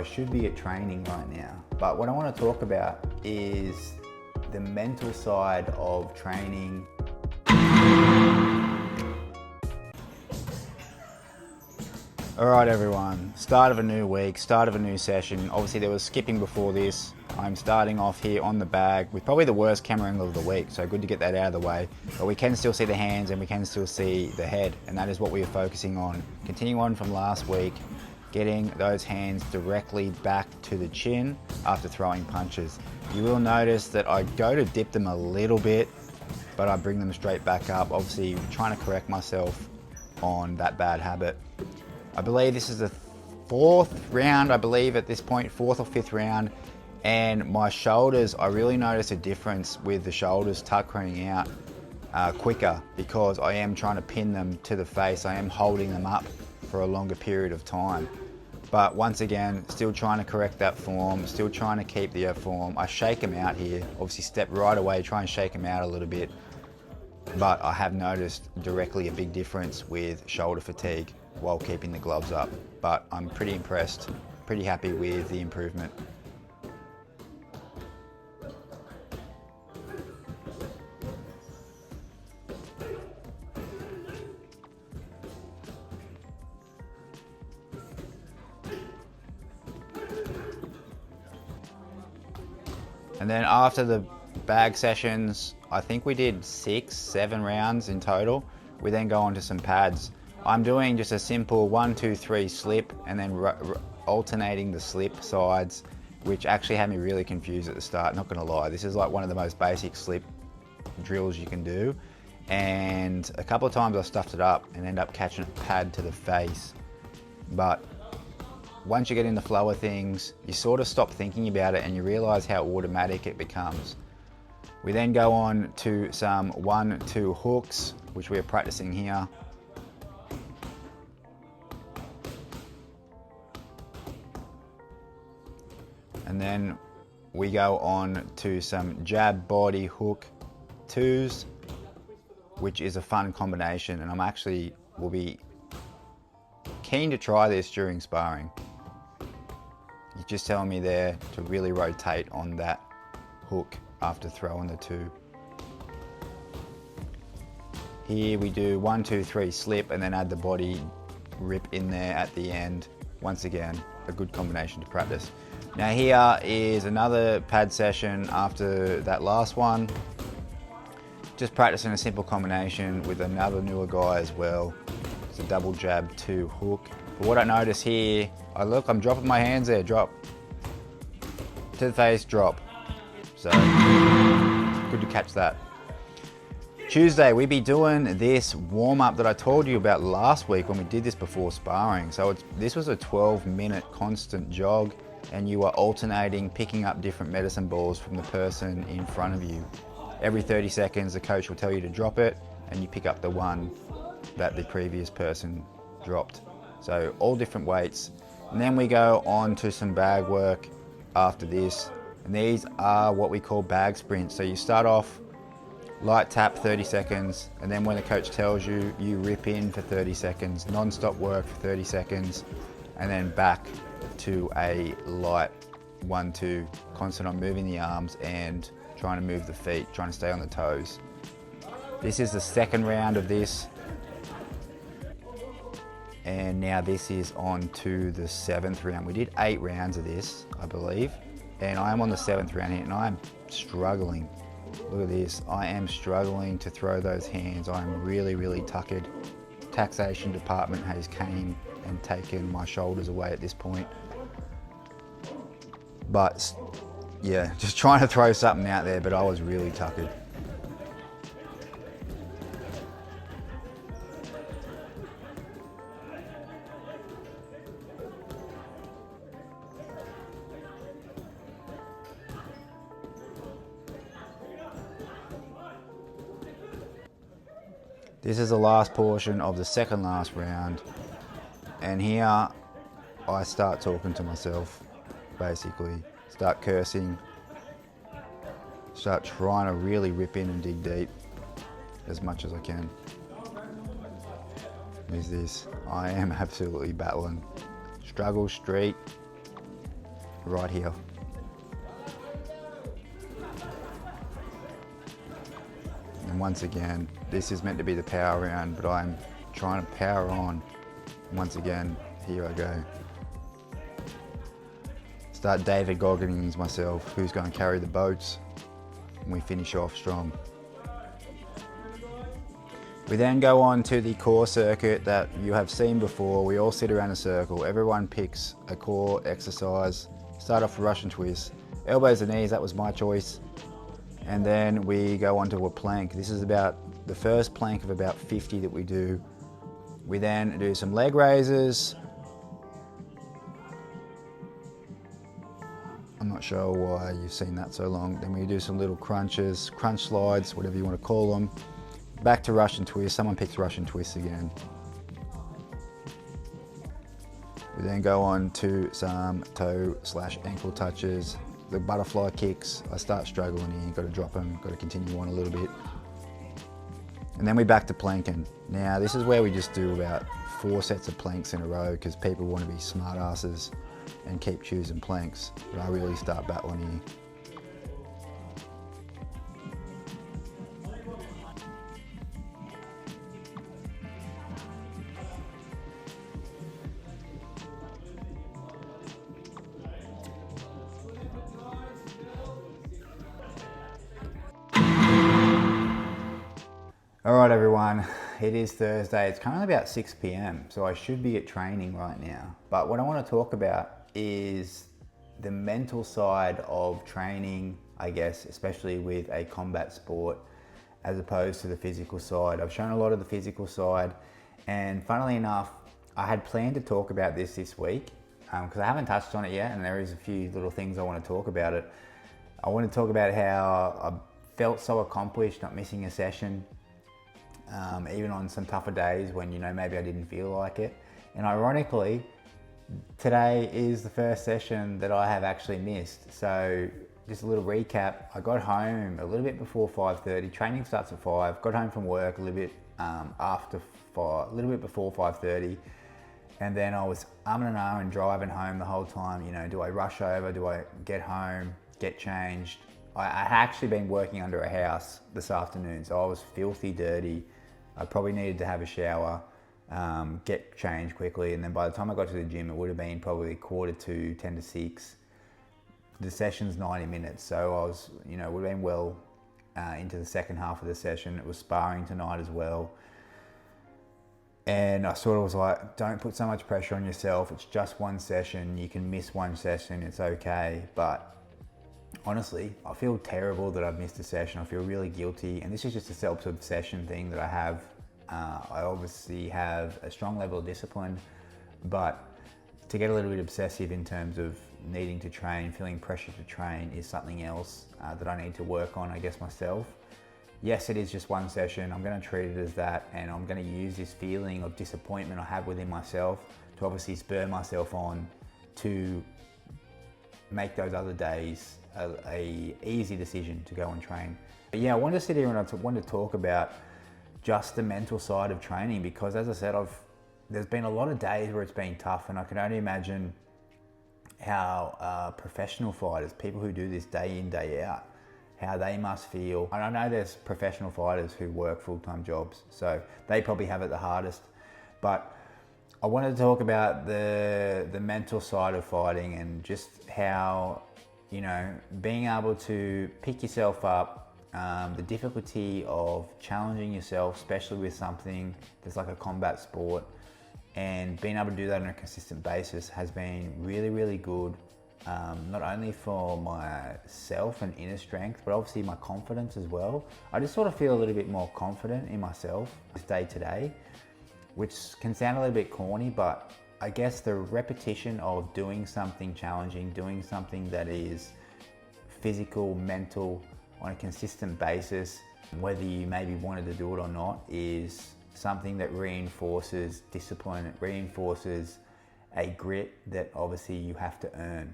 I should be at training right now. But what I want to talk about is the mental side of training. All right, everyone, start of a new week, start of a new session. Obviously there was skipping before this. I'm starting off here on the bag with probably the worst camera angle of the week, so good to get that out of the way. But we can still see the hands and we can still see the head, and that is what we are focusing on. Continuing on from last week, getting those hands directly back to the chin after throwing punches. You will notice that I go to dip them a little bit, but I bring them straight back up, obviously trying to correct myself on that bad habit. I believe this is the fourth round, I believe at this point, fourth or fifth round. And my shoulders, I really notice a difference with the shoulders tuckering out quicker because I am trying to pin them to the face. I am holding them up for a longer period of time. But once again, still trying to correct that form, still trying to keep the form. I shake them out here, obviously step right away, try and shake them out a little bit. But I have noticed directly a big difference with shoulder fatigue while keeping the gloves up. But I'm pretty impressed, pretty happy with the improvement. And then after the bag sessions, I think we did 6, 7 rounds in total. We then go on to some pads. I'm doing just a simple 1, 2, 3 slip and then alternating the slip sides, which actually had me really confused at the start, not gonna lie. This is like one of the most basic slip drills you can do. And a couple of times I stuffed it up and ended up catching a pad to the face. But once you get in the flow of things, you sort of stop thinking about it and you realize how automatic it becomes. We then go on to some 1, 2 hooks, which we are practicing here. And then we go on to some jab body hook 2s, which is a fun combination, and will be keen to try this during sparring. You're just telling me there to really rotate on that hook after throwing the 2. Here we do 1, 2, 3 slip and then add the body rip in there at the end. Once again, a good combination to practice. Now here is another pad session after that last one. Just practicing a simple combination with another newer guy as well. It's a double jab 2 hook. But what I notice here, I'm dropping my hands there, drop. To the face, drop. So, good to catch that. Tuesday, we be doing this warm-up that I told you about last week when we did this before sparring. So this was a 12-minute constant jog, and you are alternating, picking up different medicine balls from the person in front of you. Every 30 seconds, the coach will tell you to drop it, and you pick up the one that the previous person dropped. So all different weights. And then we go on to some bag work after this. And these are what we call bag sprints. So you start off light tap 30 seconds, and then when the coach tells you, you rip in for 30 seconds, non-stop work for 30 seconds, and then back to a light 1, 2, constant on moving the arms and trying to move the feet, trying to stay on the toes. This is the second round of this. And now this is on to the 7th round. We did 8 rounds of this, I believe. And I am on the 7th round here and I am struggling. Look at this, I am struggling to throw those hands. I am really, really tuckered. Taxation department has came and taken my shoulders away at this point. But yeah, just trying to throw something out there, but I was really tuckered. This is the last portion of the second last round, and here I start talking to myself, basically. Start cursing, start trying to really rip in and dig deep as much as I can. Is this, I am absolutely battling. Struggle street, right here. And once again, this is meant to be the power round, but I'm trying to power on. Once again, here I go. Start David Goggins myself, who's going to carry the boats, and we finish off strong. We then go on to the core circuit that you have seen before. We all sit around a circle, everyone picks a core exercise. Start off with Russian twist. Elbows and knees, that was my choice. And then we go on to a plank. This is about the first plank of about 50 that we do. We then do some leg raises. I'm not sure why you've seen that so long. Then we do some little crunches, crunch slides, whatever you want to call them. Back to Russian twist. Someone picks Russian twist again. We then go on to some toe/ankle touches. The butterfly kicks. I start struggling here. Got to drop them. Got to continue on a little bit. And then we back to planking. Now this is where we just do about 4 sets of planks in a row because people want to be smart asses and keep choosing planks. But I really start battling here. All right, everyone, it is Thursday. It's currently about 6 p.m, so I should be at training right now. But what I want to talk about is the mental side of training, I guess, especially with a combat sport, as opposed to the physical side. I've shown a lot of the physical side, and funnily enough, I had planned to talk about this week, because I haven't touched on it yet, and there is a few little things I want to talk about it. I want to talk about how I felt so accomplished not missing a session. Even on some tougher days when, you know, maybe I didn't feel like it. And ironically, today is the first session that I have actually missed. So just a little recap, I got home a little bit before 5:30, training starts at 5, got home from work a little bit after 5, a little bit before 5:30, and then I was and ahhing driving home the whole time. You know, do I rush over, do I get home, get changed? I had actually been working under a house this afternoon, so I was filthy dirty. I probably needed to have a shower, get changed quickly, and then by the time I got to the gym, it would have been probably 5:45, 10 to 6. The session's 90 minutes, so I was, you know, would have been well into the second half of the session. It was sparring tonight as well. And I sort of was like, don't put so much pressure on yourself. It's just one session. You can miss one session, it's okay. But honestly, I feel terrible that I've missed a session. I feel really guilty, and this is just a self-obsession thing that I have. I obviously have a strong level of discipline, but to get a little bit obsessive in terms of needing to train, feeling pressure to train is something else that I need to work on, I guess, myself. Yes, it is just one session. I'm going to treat it as that, and I'm going to use this feeling of disappointment I have within myself to obviously spur myself on to make those other days a easy decision to go and train. But yeah, I wanted to sit here and I wanted to talk about just the mental side of training, because as I said, there's been a lot of days where it's been tough, and I can only imagine how professional fighters, people who do this day in, day out, how they must feel. And I know there's professional fighters who work full-time jobs, so they probably have it the hardest. But I wanted to talk about the mental side of fighting, and just how, you know, being able to pick yourself up, the difficulty of challenging yourself, especially with something that's like a combat sport, and being able to do that on a consistent basis has been really, really good. Not only for myself and inner strength, but obviously my confidence as well. I just sort of feel a little bit more confident in myself day to day, which can sound a little bit corny, but I guess the repetition of doing something challenging, doing something that is physical, mental, on a consistent basis, whether you maybe wanted to do it or not, is something that reinforces discipline. It reinforces a grit that obviously you have to earn.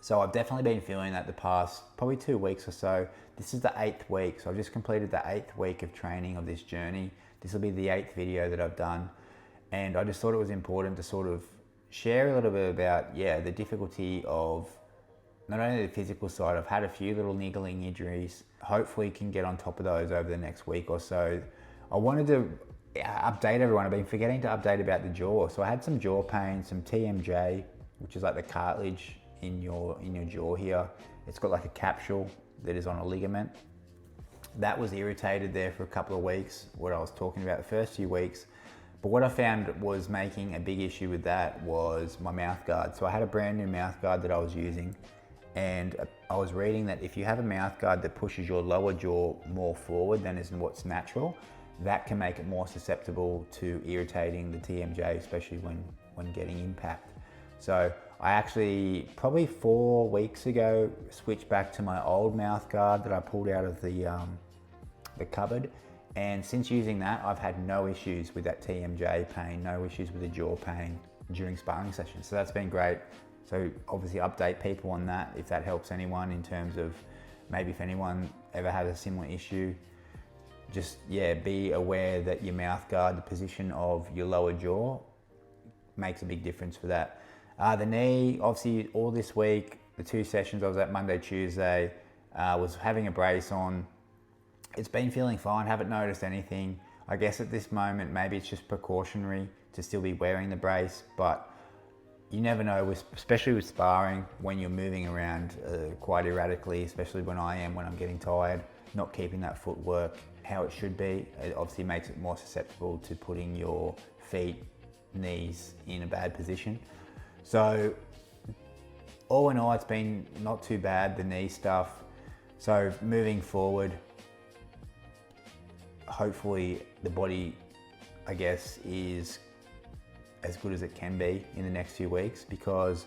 So I've definitely been feeling that the past probably 2 weeks or so. This is the 8th week, so I've just completed the 8th week of training of this journey. This will be the 8th video that I've done, and I just thought it was important to sort of share a little bit about, the difficulty of not only the physical side. I've had a few little niggling injuries. Hopefully can get on top of those over the next week or so. I wanted to update everyone. I've been forgetting to update about the jaw. So I had some jaw pain, some TMJ, which is like the cartilage in your jaw here. It's got like a capsule that is on a ligament. That was irritated there for a couple of weeks, what I was talking about the first few weeks. But what I found was making a big issue with that was my mouth guard. So I had a brand new mouth guard that I was using, and I was reading that if you have a mouth guard that pushes your lower jaw more forward than is what's natural, that can make it more susceptible to irritating the TMJ, especially when getting impact. So I actually, probably 4 weeks ago, switched back to my old mouth guard that I pulled out of the cupboard. And since using that, I've had no issues with that TMJ pain, no issues with the jaw pain during sparring sessions. So that's been great. So obviously update people on that if that helps anyone in terms of maybe if anyone ever had a similar issue. Just, be aware that your mouth guard, the position of your lower jaw, makes a big difference for that. The knee, obviously all this week, the 2 sessions I was at Monday, Tuesday, was having a brace on. It's been feeling fine, haven't noticed anything. I guess at this moment, maybe it's just precautionary to still be wearing the brace, but you never know, especially with sparring, when you're moving around quite erratically, especially when I'm getting tired, not keeping that footwork how it should be. It obviously makes it more susceptible to putting your feet, knees in a bad position. So all in all, it's been not too bad, the knee stuff. So moving forward, hopefully the body, I guess, is as good as it can be in the next few weeks, because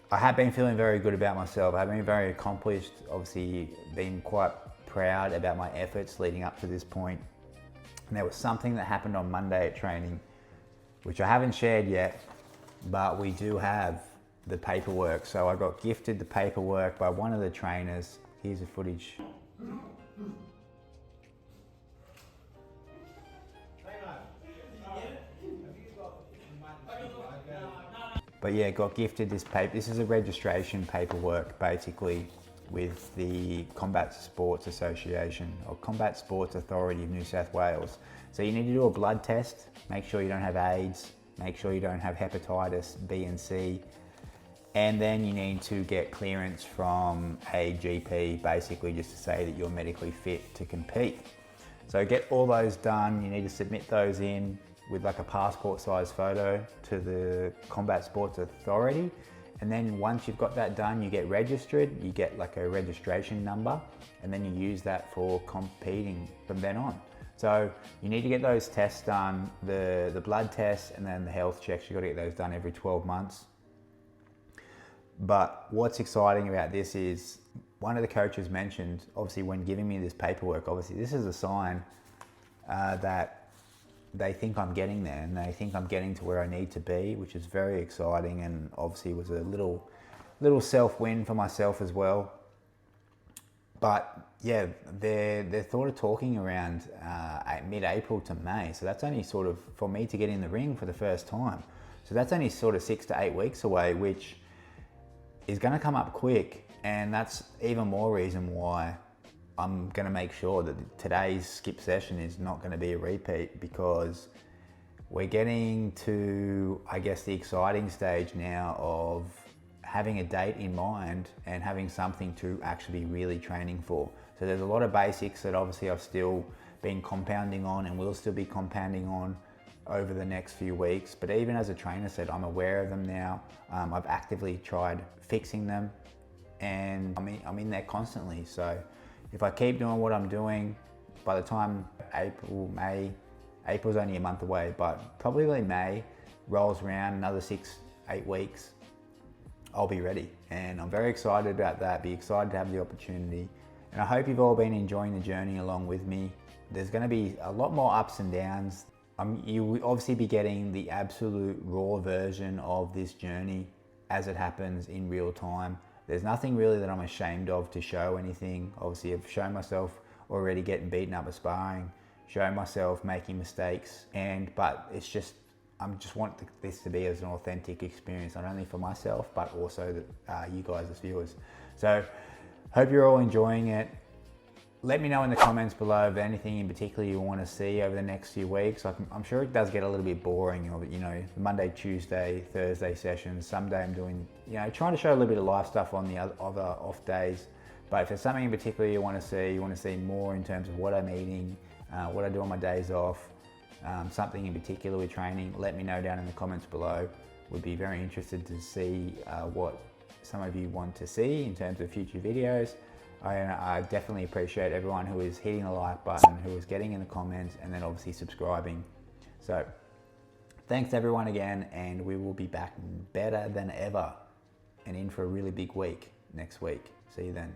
I have been feeling very good about myself. I've been very accomplished, obviously been quite proud about my efforts leading up to this point. And there was something that happened on Monday at training, which I haven't shared yet, but we do have the paperwork. So I got gifted the paperwork by one of the trainers. Here's the footage. But got gifted this paper. This is a registration paperwork, basically, with the Combat Sports Association, or Combat Sports Authority of New South Wales. So you need to do a blood test, make sure you don't have AIDS, make sure you don't have hepatitis B and C, and then you need to get clearance from a GP, basically just to say that you're medically fit to compete. So get all those done. You need to submit those in with like a passport size photo to the Combat Sports Authority. And then once you've got that done, you get registered, you get like a registration number, and then you use that for competing from then on. So you need to get those tests done, the blood tests and then the health checks. You've got to get those done every 12 months. But what's exciting about this is one of the coaches mentioned, obviously when giving me this paperwork, obviously this is a sign that they think I'm getting there and they think I'm getting to where I need to be, which is very exciting, and obviously was a little self-win for myself as well. But they're sort of talking around mid-April to May, so that's only sort of for me to get in the ring for the first time. So that's only sort of 6 to 8 weeks away, which is going to come up quick, and that's even more reason why I'm going to make sure that today's skip session is not going to be a repeat, because we're getting to, I guess, the exciting stage now of having a date in mind and having something to actually be really training for. So there's a lot of basics that obviously I've still been compounding on and will still be compounding on over the next few weeks. But even as a trainer said, I'm aware of them now. I've actively tried fixing them, and I'm in there constantly. So if I keep doing what I'm doing, by the time April's only a month away, but probably May rolls around, another 6-8 weeks, I'll be ready. And I'm very excited about that, be excited to have the opportunity. And I hope you've all been enjoying the journey along with me. There's gonna be a lot more ups and downs. You will obviously be getting the absolute raw version of this journey as it happens in real time. There's nothing really that I'm ashamed of to show anything. Obviously, I've shown myself already getting beaten up at sparring, shown myself making mistakes, but it's just, just want this to be as an authentic experience, not only for myself, but also you guys as viewers. So hope you're all enjoying it. Let me know in the comments below of anything in particular you want to see over the next few weeks. I'm sure it does get a little bit boring, you know, Monday, Tuesday, Thursday sessions. Someday I'm doing, you know, trying to show a little bit of live stuff on the other off days. But if there's something in particular you want to see more in terms of what I'm eating, what I do on my days off, something in particular with training, let me know down in the comments below. Would be very interested to see what some of you want to see in terms of future videos. I definitely appreciate everyone who is hitting the like button, who is getting in the comments, and then obviously subscribing. So thanks everyone again, and we will be back better than ever and in for a really big week next week. See you then.